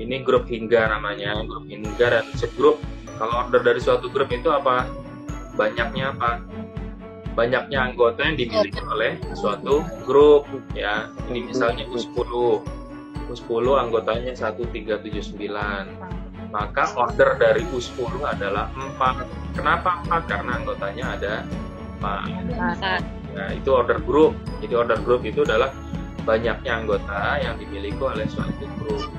Ini grup hingga namanya, grup hingga dan subgrup. Kalau order dari suatu grup itu apa? Banyaknya apa? Banyaknya anggota yang dimiliki oleh suatu grup ya. Ini misalnya U10. U10 anggotanya 1379. Maka order dari U10 adalah 4. Kenapa 4? Karena anggotanya ada 4. Ya, itu order grup. Jadi order grup itu adalah banyaknya anggota yang dimiliki oleh suatu grup.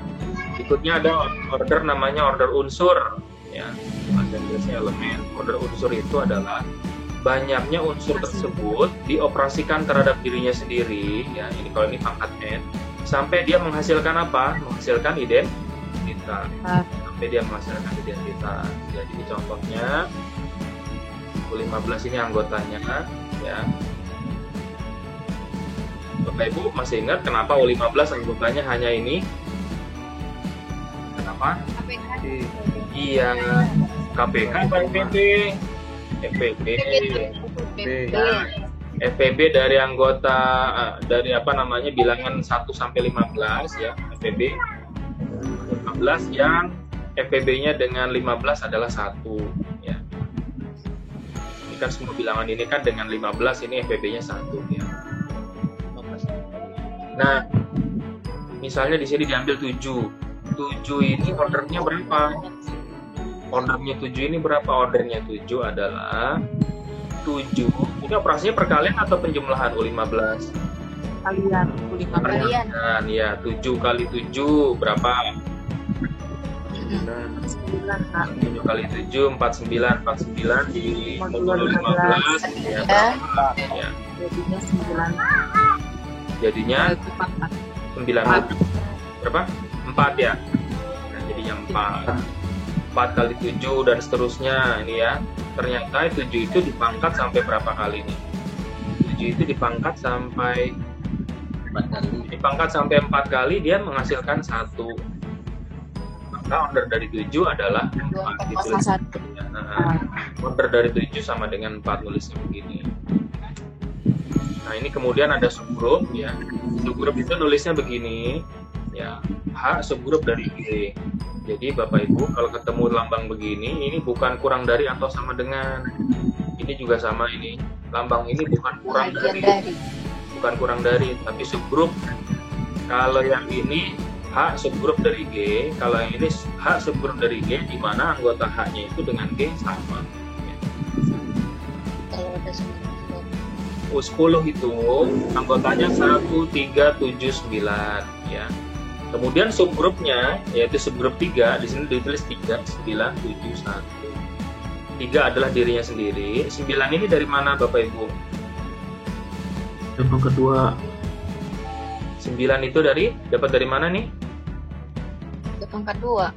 Berikutnya ada order namanya order unsur ya. Ada biasanya elemen. Order unsur itu adalah banyaknya unsur tersebut dioperasikan terhadap dirinya sendiri ya. Ini kalau ini pangkat N sampai dia menghasilkan apa? Menghasilkan identitas. Sampai dia menghasilkan identitas. Jadi contohnya U15 ini anggotanya ya. Bapak Ibu masih ingat kenapa U15 anggotanya hanya ini? Kenapa? Iya, KPH apa FPB? FPB. Nah, FPB dari anggota dari apa namanya bilangan 1 sampai 15 ya, FPB 15 yang FPB-nya dengan 15 adalah 1 ya. Ini kan semua bilangan ini kan dengan 15 ini FPB-nya 1 ya. Nah, misalnya di sini diambil 7. 7 ini ordernya berapa? Ordernya 7 ini berapa? Ordernya 7 adalah 7. Ini operasinya perkalian atau penjumlahan U15? Kalian. Perkalian. Ya, 7 kali 7 berapa? 7 kali 7 49 di modulo 15 ya, berapa? Ya. Jadinya 9. Jadinya 9 berapa? 4 ya. Nah, jadinya 4 kali 7 dan seterusnya ini ya. Ternyata 7 itu dipangkat sampai berapa kali nih? 7 itu dipangkat sampai 4 kali. Dipangkat sampai 4 kali dia menghasilkan 1. Maka order dari 7 adalah 4 ditulis. Nah, order dari 7 sama dengan 4 nulisnya begini. Nah, ini kemudian ada subgrup ya. Subgrup itu nulisnya begini ya. H subgrup dari G. Jadi Bapak Ibu kalau ketemu lambang begini, ini bukan kurang dari atau sama dengan. Ini juga sama ini. Lambang ini bukan kurang dari. Bukan kurang dari, tapi subgrup. Kalau yang ini H subgrup dari G, kalau yang ini H subgrup dari G, di mana anggota H-nya itu dengan G sama. Ya. Kalau ada U10 itu anggotanya 1379 ya. Kemudian subgrupnya yaitu subgrup 3, di sini ditulis 3971. 3 adalah dirinya sendiri. 9 ini dari mana Bapak Ibu? Yang kedua. 9 itu dapat dari mana nih? 3 pangkat 2.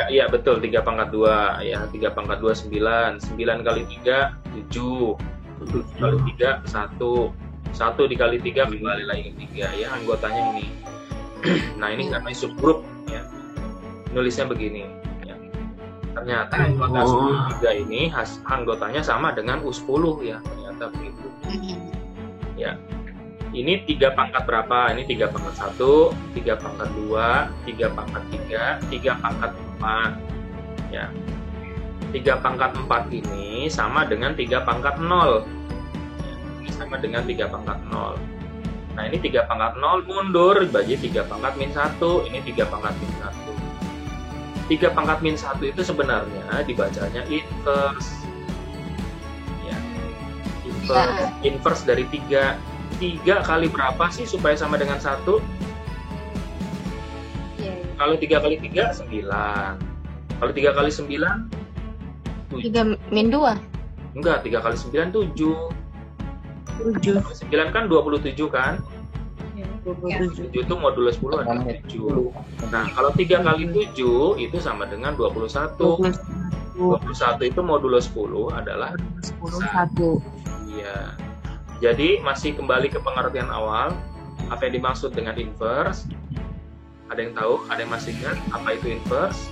Iya betul, 3 pangkat 2 ya. 3 pangkat 2 9. 9 kali 3 7. 7 kali 3 1. 1 dikali 3 kembali lagi ke 3 ya, anggotanya ini. Nah, ini namanya subgrup ya. Nulisnya begini ya. Ternyata anggota subgrup 3 ini anggotanya sama dengan U10 ya. Ternyata begitu. Ya. Ini 3 pangkat berapa? Ini 3 pangkat 1, 3 pangkat 2, 3 pangkat 3, 3 pangkat 4 ya. 3 pangkat 4 ini sama dengan 3 pangkat 0 ya, ini sama dengan 3 pangkat 0. Nah, ini 3 pangkat 0 mundur bagi 3 pangkat min 1. Ini 3 pangkat min 1. 3 pangkat min 1 itu sebenarnya dibacanya inverse ya. Inverse dari 3. 3 kali berapa sih supaya sama dengan 1? Kalau 3 kali 3 9. Kalau 3 kali 9 3 min 2. Enggak, 3 kali 9 7. 9 kan 27 kan? 27 itu modulo 10 adalah 7. Nah, kalau 3 kali 7 itu sama dengan 21. 21 itu modulo 10 adalah 1. Iya. Jadi masih kembali ke pengertian awal. Apa yang dimaksud dengan inverse? Ada yang tahu? Ada yang masih ingat apa itu inverse?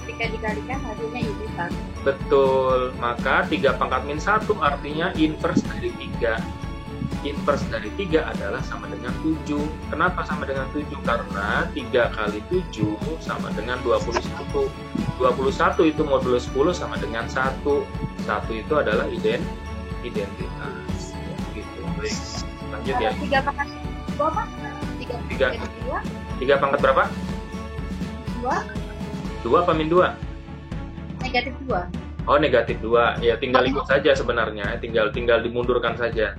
Ketika dikalikan hasilnya identitas. Betul. Maka 3 pangkat min 1 artinya inverse dari 3. inverse dari 3 adalah sama dengan 7. Kenapa sama dengan 7? Karena 3 kali 7 sama dengan 21. 21 itu modulus 10 sama dengan 1. 1 itu adalah identitas. Ya, gitu. Baik. Lanjut ya. 3 pangkat 2 apa? 3 2 pangkat berapa? 2 2 apa min 2? negatif 2. Oh, negatif 2. Ya, tinggal ikut saja sebenarnya. Tinggal dimundurkan saja.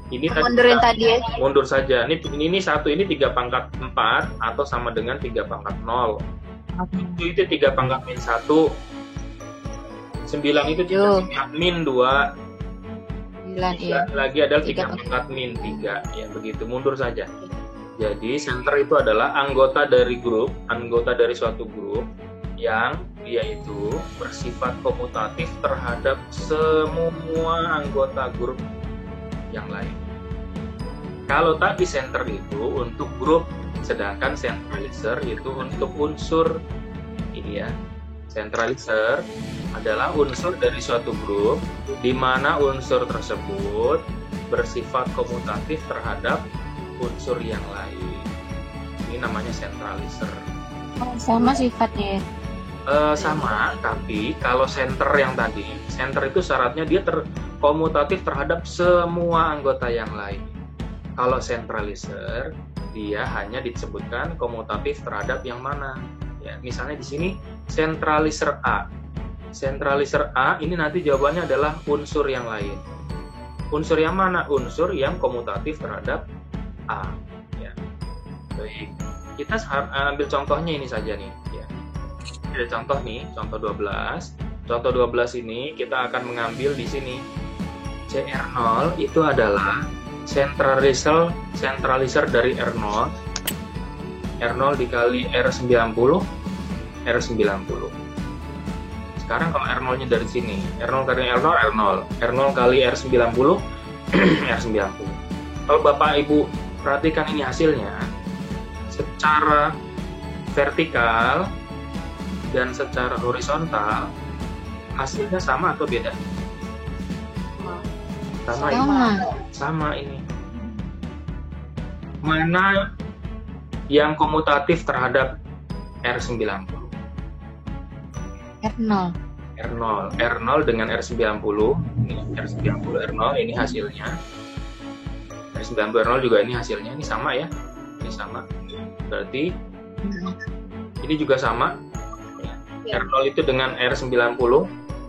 Ini Mundurin tadi ya. mundur saja. Ini 1 ini 3 pangkat 4 atau sama dengan 3 pangkat 0. 7 itu 3 pangkat min 1. 9 itu 3 pangkat min 2. 9 iya. Lagi adalah 3 pangkat min 3. Ya, begitu. Mundur saja. Jadi, center itu adalah anggota dari suatu grup yang dia itu bersifat komutatif terhadap semua anggota grup yang lain. Kalau tadi center itu untuk grup, sedangkan centralizer itu untuk unsur. Ini ya, centralizer adalah unsur dari suatu grup di mana unsur tersebut bersifat komutatif terhadap unsur yang lain. Ini namanya centralizer. Sama sifatnya. Sama, tapi kalau center yang tadi, center itu syaratnya dia komutatif terhadap semua anggota yang lain. Kalau centralizer, dia hanya disebutkan komutatif terhadap yang mana. Ya, misalnya di sini centralizer A. Centralizer A ini nanti jawabannya adalah unsur yang lain. Unsur yang mana? Unsur yang komutatif terhadap A. Ya. Baik, kita ambil contohnya ini saja nih. Ya. Ada contoh nih, contoh 12. Contoh 12 ini kita akan mengambil di sini. CR0 itu adalah centralizer dari R0. R0 dikali R90, R90. Sekarang kalau R0-nya dari sini, R0 kali R0, R0. R0 kali R90, R90. Kalau Bapak Ibu perhatikan ini hasilnya, secara vertikal dan secara horizontal hasilnya sama atau beda? Sama ini. Mana yang komutatif terhadap R90? R0 dengan R90. Ini R90 R0 ini hasilnya. R90 R0 juga ini hasilnya. Ini sama ya. Ini sama. Berarti ini juga sama. R0 itu dengan R90,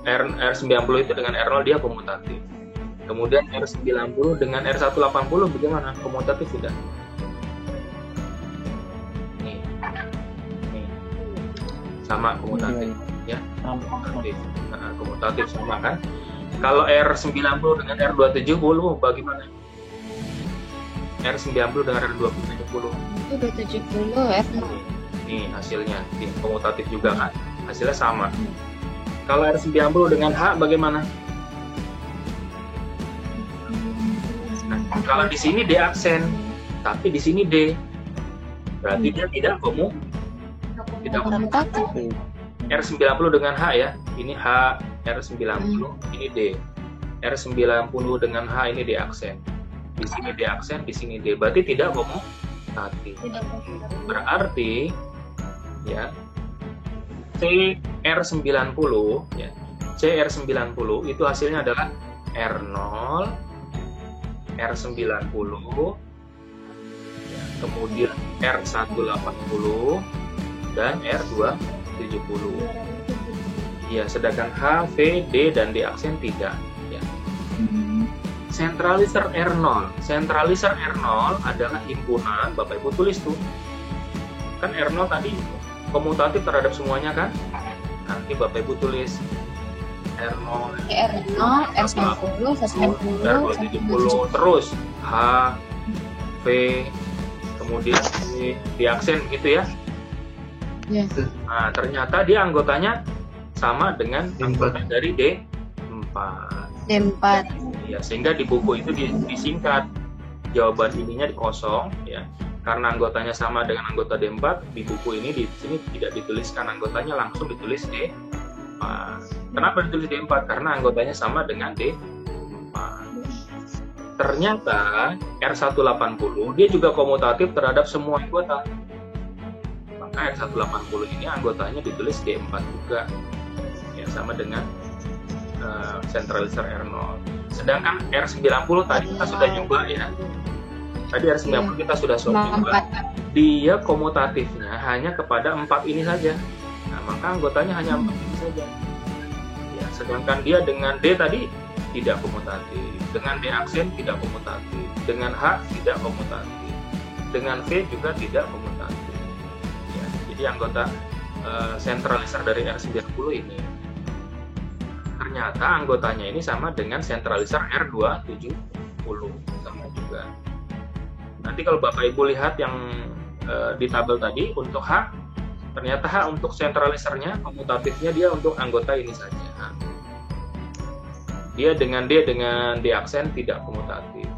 R90 itu dengan R0 dia komutatif. Kemudian R90 dengan R180 bagaimana? Komutatif tidak? Nih. Sama komutatif ya. Komutatif sama kan? Kalau R90 dengan R270 bagaimana? R90 dengan R270. Itu 270 R0. Nih hasilnya, komutatif juga kan? Hasilnya sama. Kalau R90 dengan H bagaimana? Nah, kalau di sini D aksen, tapi di sini D, berarti dia tidak komutatif. R90 dengan H ya, ini H, R90, ini D. R90 dengan H ini D aksen. Di sini D aksen, di sini D, berarti tidak komutatif. Berarti ya CR90 ya. CR90 itu hasilnya adalah R0, R90 ya, kemudian R180 dan R270. Ya, sedangkan H, V, D dan D aksen tidak ya. Centralizer R0. Centralizer R0 adalah himpunan, Bapak Ibu tulis tuh. Kan R0 tadi komutatif terhadap semuanya kan? Nanti Bapak Ibu tulis R0, R90, R270, terus H, V, kemudian di aksen gitu ya. Yes. Nah, ternyata dia anggotanya sama dengan anggota dari D4. D4. Ya, sehingga di buku itu disingkat jawaban ininya kosong ya. Karena anggotanya sama dengan anggota D4, di buku ini di sini tidak dituliskan anggotanya, langsung ditulis D4. Kenapa ditulis D4? Karena anggotanya sama dengan D4. ternyata R180 dia juga komutatif terhadap semua anggota. Maka R180 ini anggotanya ditulis D4 juga, ya, sama dengan centralizer R0. Sedangkan R90 tadi kita sudah nyoba ya. Tadi R90 kita sudah coba. Dia komutatifnya hanya kepada 4 ini saja. Nah, maka anggotanya hanya 4 ini saja. Ya, sedangkan dia dengan D tadi tidak komutatif, dengan D aksen tidak komutatif, dengan H tidak komutatif, dengan V juga tidak komutatif. Ya, jadi anggota centralizer dari R90 ini ternyata anggotanya ini sama dengan centralizer R270, sama juga. Nanti kalau Bapak Ibu lihat yang di tabel tadi untuk H, ternyata H untuk centralizernya komutatifnya dia untuk anggota ini saja. Dia dengan D aksen tidak komutatif.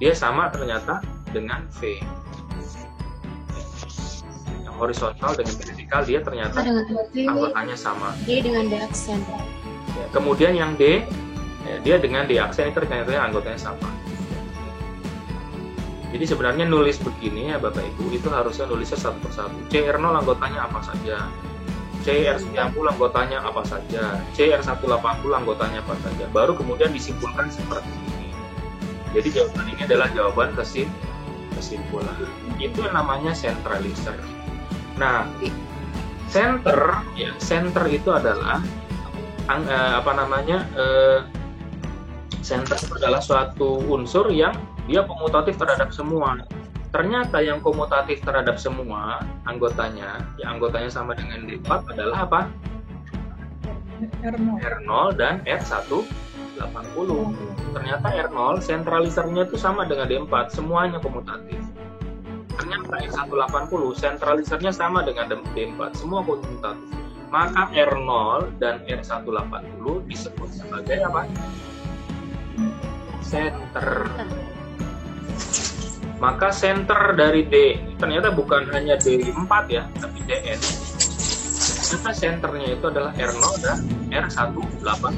Dia sama ternyata dengan V. Yang horizontal dengan vertikal dia ternyata anggotanya sama. D dengan D aksen. Ya, kemudian yang D, ya, dia dengan D aksen itu ternyata anggotanya sama. Jadi sebenarnya nulis begini ya Bapak Ibu, itu harusnya nulisnya satu persatu. CR0 anggotanya apa saja, CR90 anggotanya apa saja, CR180 anggotanya apa saja, baru kemudian disimpulkan seperti ini. Jadi jawaban ini adalah jawaban kesimpulan. Itu namanya centralizer. Nah, center itu adalah center adalah suatu unsur yang dia komutatif terhadap semua. Ternyata yang komutatif terhadap semua anggotanya sama dengan D4 adalah apa? R0 dan R180. Ternyata R0 sentralisernya itu sama dengan D4, semuanya komutatif. Ternyata R180 sentralisernya sama dengan D4, semua komutatif. Maka R0 dan R180 disebut sebagai apa? Center. Maka center dari D ternyata bukan hanya D4 ya, tapi Dn. Ternyata centernya itu adalah R0 dan R180.